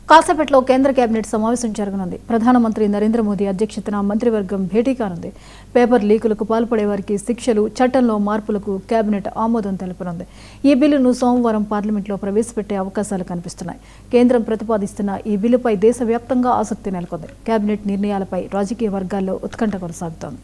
కాసేపట్లో కేంద్ర కేబినెట్ సమావేశం జరగనుంది. ప్రధానమంత్రి నరేంద్ర మోదీ అధ్యక్షతన మంత్రివర్గం భేటీ కానుంది. పేపర్ లీకులకు పాల్పడే వారికి శిక్షలు, చట్టంలో మార్పులకు కేబినెట్ ఆమోదం తెలుపనుంది. ఈ బిల్లును సోమవారం పార్లమెంట్లో ప్రవేశపెట్టే అవకాశాలు కనిపిస్తున్నాయి. కేంద్రం ప్రతిపాదిస్తున్న ఈ బిల్లుపై దేశవ్యాప్తంగా ఆసక్తి నెలకొంది. కేబినెట్ నిర్ణయాలపై రాజకీయ వర్గాల్లో ఉత్కంఠ కొనసాగుతోంది.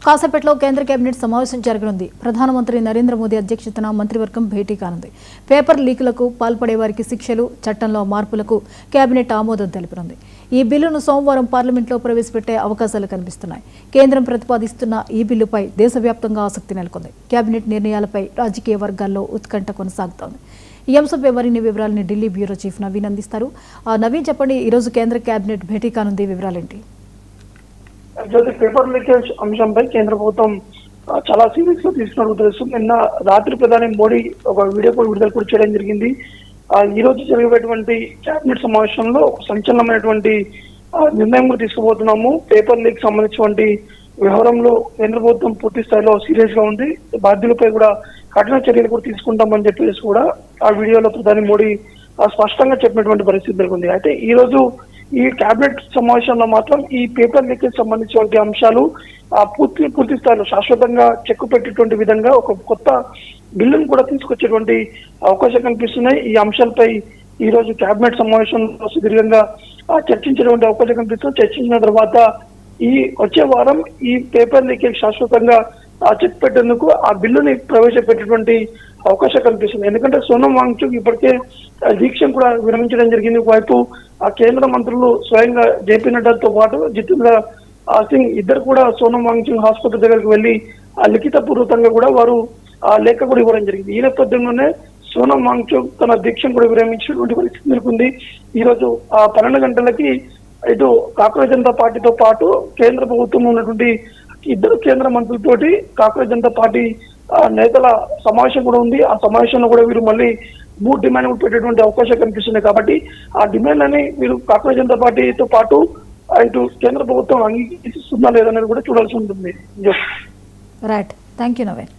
కాసేపట్లో కేంద్ర కేబినెట్ సమావేశం జరగనుంది. ప్రధానమంత్రి నరేంద్ర మోదీ అధ్యక్షతన మంత్రివర్గం భేటీ కానుంది. పేపర్ లీకులకు పాల్పడే వారికి శిక్షలు, చట్టంలో మార్పులకు కేబినెట్ ఆమోదం తెలుపనుంది. ఈ బిల్లును సోమవారం పార్లమెంట్లో ప్రవేశపెట్టే అవకాశాలు కనిపిస్తున్నాయి. కేంద్రం ప్రతిపాదిస్తున్న ఈ బిల్లుపై దేశవ్యాప్తంగా ఆసక్తి నెలకొంది. కేబినెట్ నిర్ణయాలపై రాజకీయ వర్గాల్లో ఉత్కంఠ కొనసాగుతోంది. ఈ అంశంపై మరిన్ని వివరాలని ఢిల్లీ బ్యూరో చీఫ్ నవీన్ అందిస్తారు. నవీన్, చెప్పండి, ఈరోజు కేంద్ర కేబినెట్ భేటీ కానుంది, వివరాలేంటి? పేపర్ లీకేజ్ అంశంపై కేంద్ర ప్రభుత్వం చాలా సీరియస్ గా తీసుకున్నట్టు తెలుస్తుంది. నిన్న రాత్రి ప్రధాని మోడీ ఒక వీడియో కూడా విడుదల కూడా చేయడం జరిగింది. ఈ రోజు జరిగేటువంటి కేబినెట్ సమావేశంలో ఒక సంచలనమైనటువంటి నిర్ణయం కూడా తీసుకుపోతున్నాము. పేపర్ లీక్ సంబంధించినటువంటి వ్యవహారంలో కేంద్ర ప్రభుత్వం పూర్తి స్థాయిలో సీరియస్ గా ఉంది. బాధ్యులపై కూడా కఠిన చర్యలు కూడా తీసుకుంటామని చెప్పేసి కూడా ఆ వీడియోలో ప్రధాని మోడీ స్పష్టంగా చెప్పినటువంటి పరిస్థితి నెలకొంది. అయితే ఈ రోజు ఈ కేబినెట్ సమావేశంలో మాత్రం ఈ పేపర్ లీకేజ్ సంబంధించినటువంటి అంశాలు పూర్తి స్థాయిలో శాశ్వతంగా చెక్కు పెట్టేటువంటి విధంగా ఒక కొత్త బిల్లును కూడా తీసుకొచ్చేటువంటి అవకాశం కనిపిస్తున్నాయి. ఈ అంశాలపై ఈ రోజు కేబినెట్ సమావేశంలో సుదీర్ఘంగా చర్చించేటువంటి అవకాశం కనిపిస్తుంది. చర్చించిన తర్వాత ఈ వచ్చే వారం ఈ పేపర్ లీకేజ్ శాశ్వతంగా చెక్ పెట్టేందుకు ఆ బిల్లుని ప్రవేశపెట్టేటువంటి అవకాశం కనిపిస్తుంది. ఎందుకంటే సోనం వాంగ్చుక్ ఇప్పటికే దీక్షను కూడా విరమించడం జరిగింది. ఒకవైపు ఆ కేంద్ర మంత్రులు స్వయంగా జేపీ నడ్డాతో పాటు జితేంద్ర సింగ్ ఇద్దరు కూడా సోనం వాంగ్చుక్ హాస్పిటల్ దగ్గరికి వెళ్లి లిఖిత పూర్వకంగా కూడా వారు లేఖ కూడా ఇవ్వడం జరిగింది. ఈ నేపథ్యంలోనే సోనం వాంగ్చుక్ తన దీక్షను కూడా విరమించినటువంటి పరిస్థితి నెలకొంది. ఈ రోజు 12 గంటలకి ఇటు కాంగ్రెస్ జనతా పార్టీతో పాటు కేంద్ర ప్రభుత్వంలో ఉన్నటువంటి ఇద్దరు కేంద్ర మంత్రులతోటి కాంగ్రెస్ జనతా పార్టీ నేతల సమావేశం కూడా ఉంది. ఆ సమావేశంలో కూడా వీరు మళ్ళీ 3 డిమాండ్లు పెట్టేటువంటి అవకాశం కనిపిస్తుంది. కాబట్టి ఆ డిమాండ్లని వీరు కాంగ్రెస్ జనతా పార్టీతో పాటు ఇటు కేంద్ర ప్రభుత్వం అంగీకరిస్తుందా లేదనేది కూడా చూడాల్సి ఉంటుంది. Right, thank you Naveen.